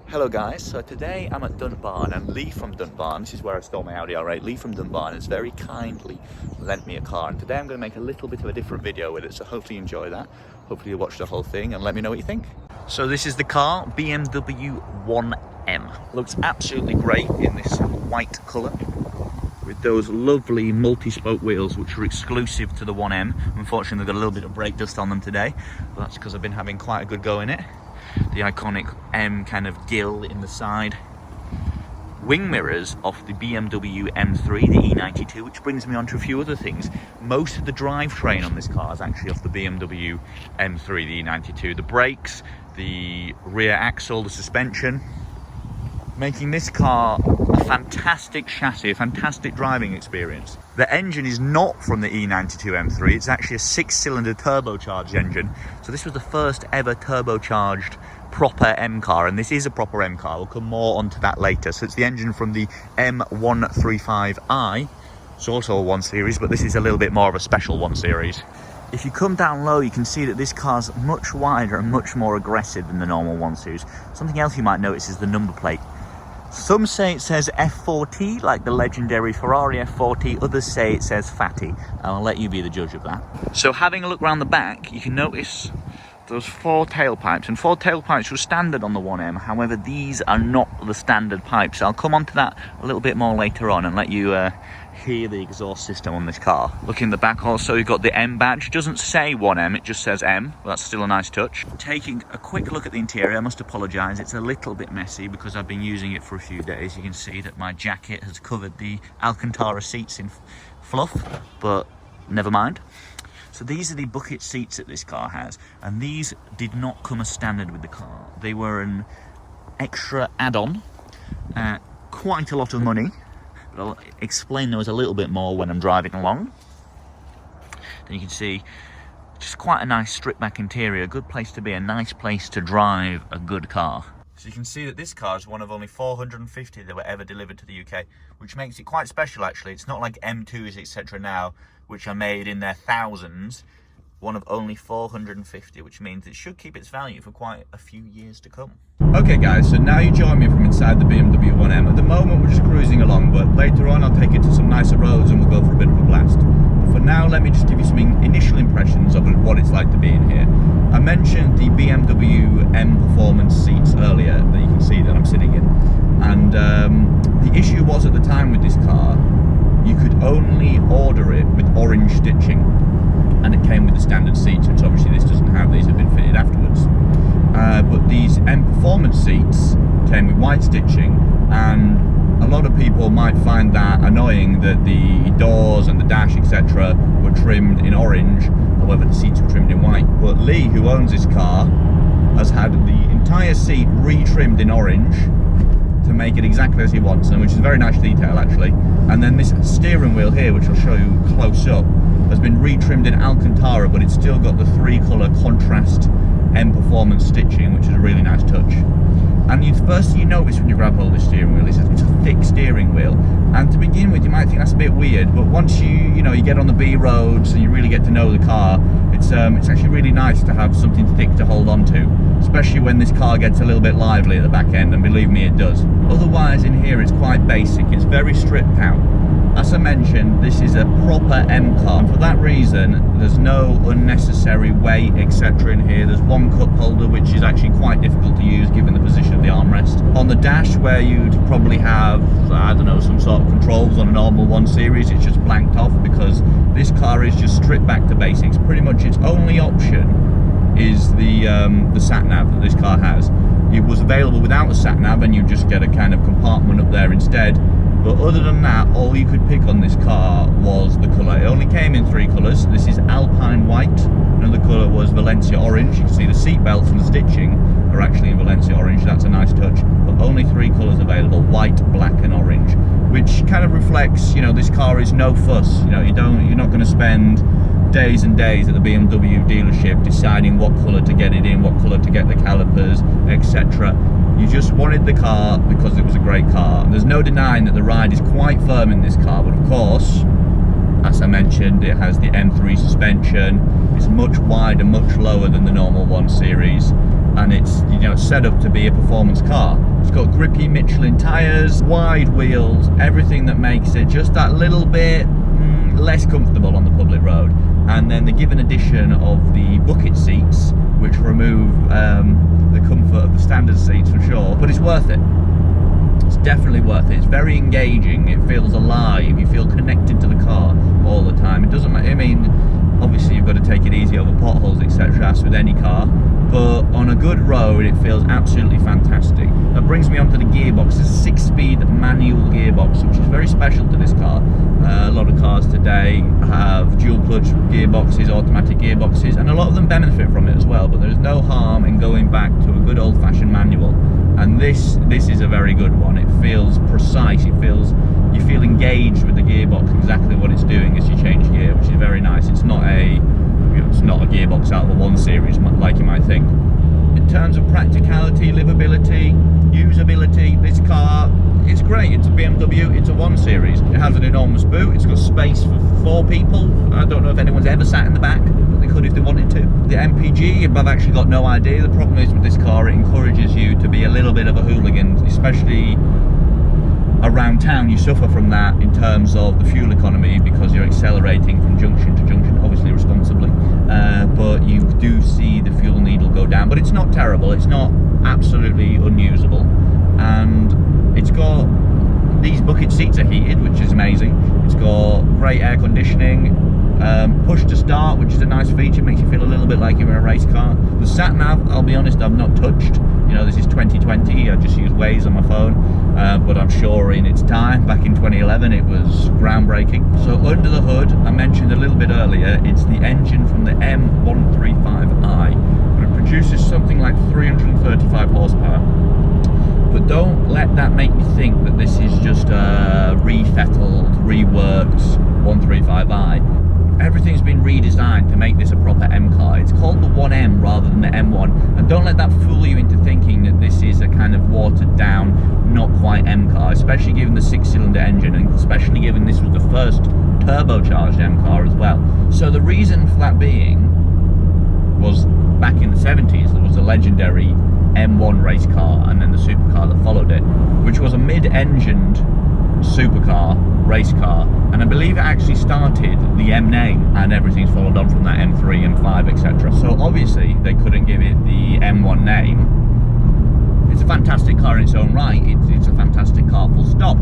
Hello guys, so today I'm at Dunbarton and Lee from Dunbarton, this is where I stole my Audi R8, Lee from Dunbarton has very kindly lent me a car, and today I'm going to make a little bit of a different video with it, so hopefully you enjoy that. Hopefully you watch the whole thing and let me know what you think. So this is the car, BMW 1M. Looks absolutely great in this white colour with those lovely multi-spoke wheels which are exclusive to the 1M. Unfortunately they've got a little bit of brake dust on them today, but that's because I've been having quite a good go in it. The iconic M kind of gill in the side. Wing mirrors off the BMW M3, the E92, which brings me on to a few other things. Most of the drivetrain on this car is actually off the BMW M3, the E92. The brakes, the rear axle, the suspension, making this car a fantastic chassis, a fantastic driving experience. The engine is not from the E92 M3, it's actually a 6-cylinder turbocharged engine. So this was the first ever turbocharged proper M car, and this is a proper M car. We'll come more onto that later. So it's the engine from the M135i. It's also a 1 Series, but this is a little bit more of a special 1 Series. If you come down low, you can see that this car's much wider and much more aggressive than the normal 1 Series. Something else you might notice is the number plate. Some say it says F40, like the legendary Ferrari F40. Others say it says Fatty. I'll let you be the judge of that. So having a look around the back, you can notice those 4 tailpipes. And 4 tailpipes were standard on the 1M. However, these are not the standard pipes. I'll come on to that a little bit more later on and let you hear the exhaust system on this car. Look in the back also, you've got the M badge. It doesn't say 1M, it just says M. But that's still a nice touch. Taking a quick look at the interior, I must apologise, it's a little bit messy because I've been using it for a few days. You can see that my jacket has covered the Alcantara seats in fluff, but never mind. So these are the bucket seats that this car has, and these did not come as standard with the car. They were an extra add-on, quite a lot of money. I'll explain those a little bit more when I'm driving along. Then you can see just quite a nice stripped back interior, a good place to be, a nice place to drive a good car. So you can see that this car is one of only 450 that were ever delivered to the UK, which makes it quite special actually. It's not like M2s etc. now, which are made in their thousands. One of only 450, which means it should keep its value for quite a few years to come. Okay guys, so now you join me from inside the BMW 1M. At the moment we're just cruising along, but later on I'll take it to some nicer roads and we'll go for a bit of a blast. But for now, let me just give you some initial impressions of what it's like to be in here. I mentioned the BMW M Performance seats earlier that you can see that I'm sitting in. And the issue was at the time with this car, you could only order it with orange stitching. And it came with the standard seats, which obviously this doesn't have. These have been fitted afterwards. But these M Performance seats came with white stitching, and a lot of people might find that annoying that the doors and the dash etc. were trimmed in orange, however the seats were trimmed in white. But Lee, who owns this car, has had the entire seat re-trimmed in orange to make it exactly as he wants, and which is a very nice detail actually. And then this steering wheel here, which I'll show you close up, has been re-trimmed in Alcantara, but it's still got the 3-colour contrast M Performance stitching, which is a really nice touch. And the first thing you notice when you grab hold of this steering wheel is it's a thick steering wheel. And to begin with, you might think that's a bit weird, but once you get on the B roads and you really get to know the car, it's actually really nice to have something thick to hold on to, especially when this car gets a little bit lively at the back end, and believe me, it does. Otherwise, in here, it's quite basic. It's very stripped out. As I mentioned, this is a proper M car, and for that reason there's no unnecessary weight etc. in here. There's one cup holder which is actually quite difficult to use given the position of the armrest. On the dash, where you'd probably have, I don't know, some sort of controls on a normal 1 Series, it's just blanked off because this car is just stripped back to basics. Pretty much its only option is the sat-nav that this car has. It was available without a sat-nav and you just get a kind of compartment up there instead. But other than that, all you could pick on this car was the colour. It only came in 3 colours. This is Alpine White. Another colour was Valencia Orange. You can see the seat belts and the stitching are actually in Valencia Orange. That's a nice touch. But only 3 colours available: white, black and orange. Which kind of reflects, this car is no fuss. You're not going to spend days and days at the BMW dealership deciding what colour to get it in, what colour to get the calipers, etc. You just wanted the car because it was a great car. And there's no denying that the ride is quite firm in this car, but of course, as I mentioned, it has the M3 suspension. It's much wider, much lower than the normal 1 Series, and it's set up to be a performance car. It's got grippy Michelin tyres, wide wheels, everything that makes it just that little bit less comfortable on the public road. And then the given addition of the bucket seats, which remove the comfort of the standard seats for sure, but it's worth it. It's definitely worth it. It's very engaging. It feels alive. You feel connected to the car all the time. It doesn't matter. I mean, obviously you've got to take it easy over potholes, etc., as with any car, but on a good road it feels absolutely fantastic. That brings me on to the gearbox. It's a 6-speed manual gearbox, which is very special to this car. A lot of cars today have dual clutch gearboxes, automatic gearboxes, and a lot of them benefit from it as well, but there's no harm in going back to a good old-fashioned manual. And this is a very good one. It feels precise. You feel engaged with the gearbox, exactly what it's doing as you change gear, which is very nice. It's not a gearbox out of a 1 Series like you might think. In terms of practicality, livability, usability, this car, it's great. It's a BMW, it's a 1 Series. It has an enormous boot, it's got space for 4 people. I don't know if anyone's ever sat in the back, but they could if they wanted to. The MPG, I've actually got no idea. The problem is with this car, it encourages you to be a little bit of a hooligan, especially around town. You suffer from that in terms of the fuel economy because you're accelerating from junction to junction, obviously responsibly, but you do see the fuel needle go down. But it's not terrible, it's not absolutely unusable, and it's got these bucket seats are heated, which is amazing. It's got great air conditioning, push to start, which is a nice feature, makes you feel a little bit like you're in a race car. The sat nav, I'll be honest, I've not touched. You know, this is 2020, I just use Waze on my phone, but I'm sure in its time, back in 2011, it was groundbreaking. So under the hood, I mentioned a little bit earlier, it's the engine from the M135i, and it produces something like 335 horsepower. But don't let that make you think that this is just a refettled, reworked 135i. Everything's been redesigned to make this a proper M car. It's called the 1M rather than the M1, and don't let that fool you into thinking that this is a kind of watered down, not quite M car, especially given the 6-cylinder engine, and especially given this was the first turbocharged M car as well. So the reason for that being was back in the 70s there was a legendary M1 race car, and then the supercar that followed it, which was a mid-engined supercar, race car, and I believe it actually started the M name, and everything's followed on from that, M3, M5, etc. So obviously they couldn't give it the M1 name. It's a fantastic car in its own right, it's a fantastic car full stop,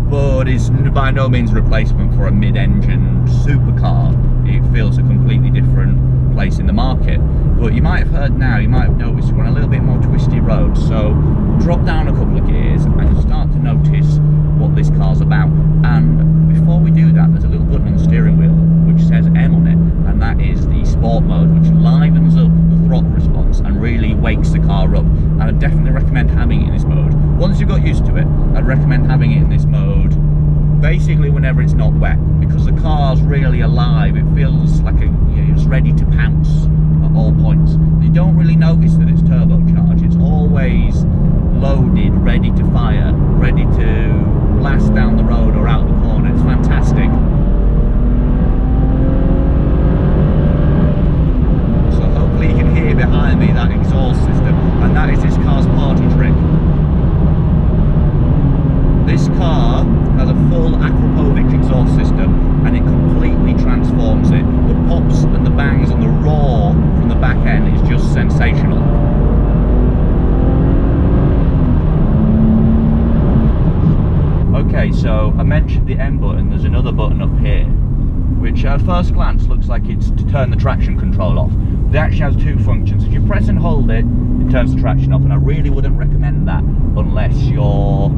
but it's by no means a replacement for a mid-engined supercar. It feels a completely different place in the market. But you might have heard now, you might have noticed we're on a little bit more twisty road, so drop down a couple of gears and you'll start to notice what this car's about. And before we do that, there's a little button on the steering wheel which says M on it, and that is the sport mode, which livens up the throttle response and really wakes the car up. And I definitely recommend having it in this mode. Once you've got used to it, I'd recommend having it in this mode basically whenever it's not wet, because the car's really alive. It feels like it's ready to pounce at all points. You don't really notice that it's turbocharged. It's always loaded, ready to fire, ready to blast down the road or out the corner. It's fantastic. So hopefully you can hear behind me that exhaust system, and that is this car's party trick. This car has a full Akrapovic exhaust system, and it completely transforms it. The pops and the bangs and the roar from the back end is just sensational. Okay, so I mentioned the M button. There's another button up here, which at first glance looks like it's to turn the traction control off. It actually has 2 functions. If you press and hold it, it turns the traction off, and I really wouldn't recommend that unless you're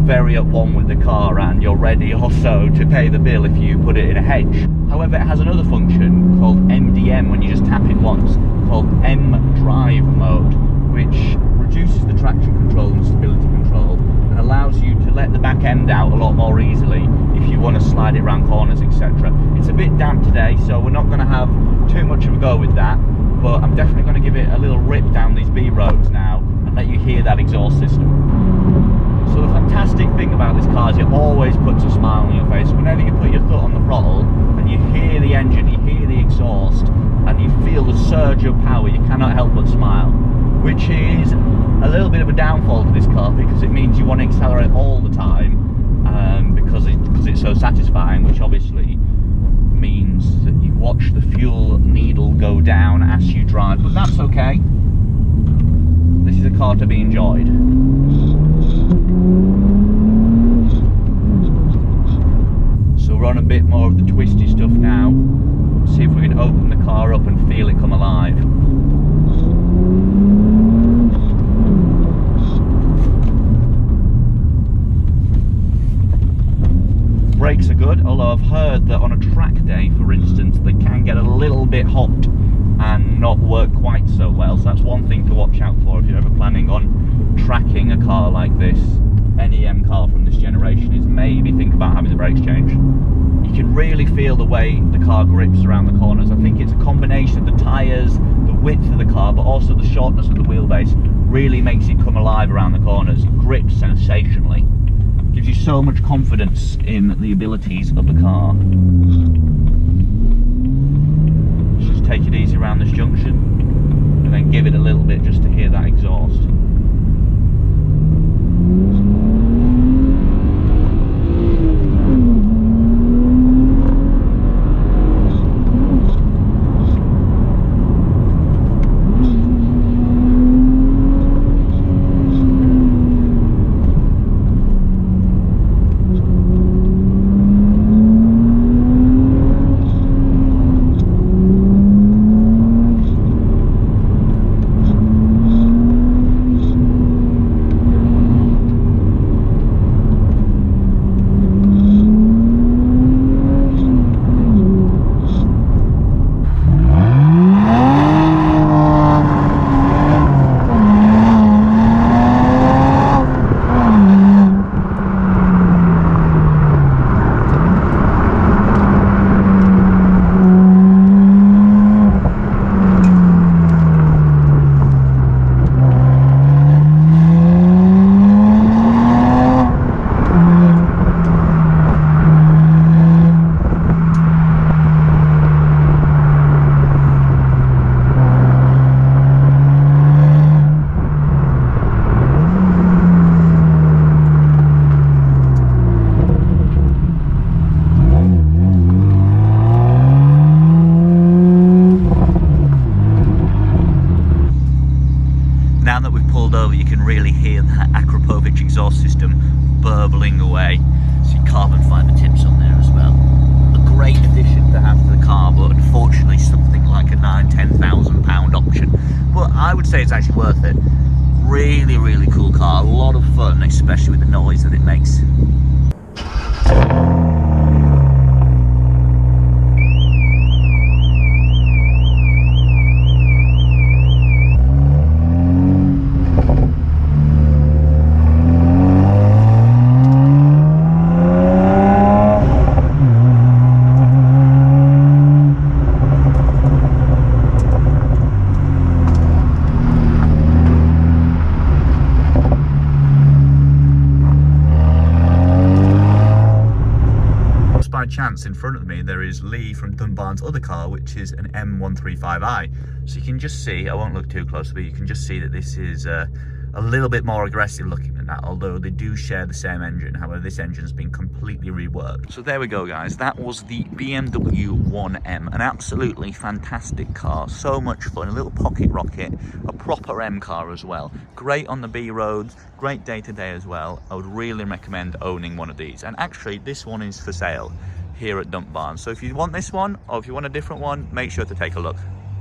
very at one with the car and you're ready also to pay the bill if you put it in a hedge. However, it has another function called MDM when you just tap it once, called M drive mode, which reduces the traction control and stability control and allows you to let the back end out a lot more easily if you want to slide it around corners, etc. It's a bit damp today, so we're not going to have too much of a go with that, but I'm definitely going to give it a little rip down these B roads now and let you hear that exhaust system. So the fantastic thing about this car is it always puts a smile on your face. Whenever you put your foot on the throttle and you hear the engine, you hear the exhaust, and you feel the surge of power, you cannot help but smile, which is A little bit of a downfall to this car because it means you want to accelerate all the time because it's so satisfying, which obviously means that you watch the fuel needle go down as you drive, but that's okay. This is a car to be enjoyed. So we're on a bit more of the twisty stuff now. See if we can open the car up and feel it come alive. Brakes are good, although I've heard that on a track day, for instance, they can get a little bit hot and not work quite so well. So that's one thing to watch out for if you're ever planning on tracking a car like this. Any M car from this generation is maybe think about having the brakes changed. You can really feel the way the car grips around the corners. I think it's a combination of the tyres, the width of the car, but also the shortness of the wheelbase really makes it come alive around the corners. It grips sensationally. Gives you so much confidence in the abilities of the car. Let's just take it easy around this junction and then give it a little bit just to hear that exhaust. Now that we've pulled over, you can really hear that Akrapovic exhaust system burbling away. See carbon fibre tips on there as well. A great addition to have to the car, but unfortunately something like a £9,000-10,000 option. But I would say it's actually worth it. Really, really cool car. A lot of fun, especially with the noise that it makes. By chance in front of me there is Lee from Dunbarton's other car, which is an M135i. So you can just see, I won't look too close, but you can just see that this is a little bit more aggressive looking than that, although they do share the same engine. However, this engine's been completely reworked. So there we go, guys. That was the BMW 1M, an absolutely fantastic car. So much fun, a little pocket rocket, a proper M car as well. Great on the B roads, great day to day as well. I would really recommend owning one of these. And actually, this one is for sale here at Dump Barn. So if you want this one, or if you want a different one, make sure to take a look.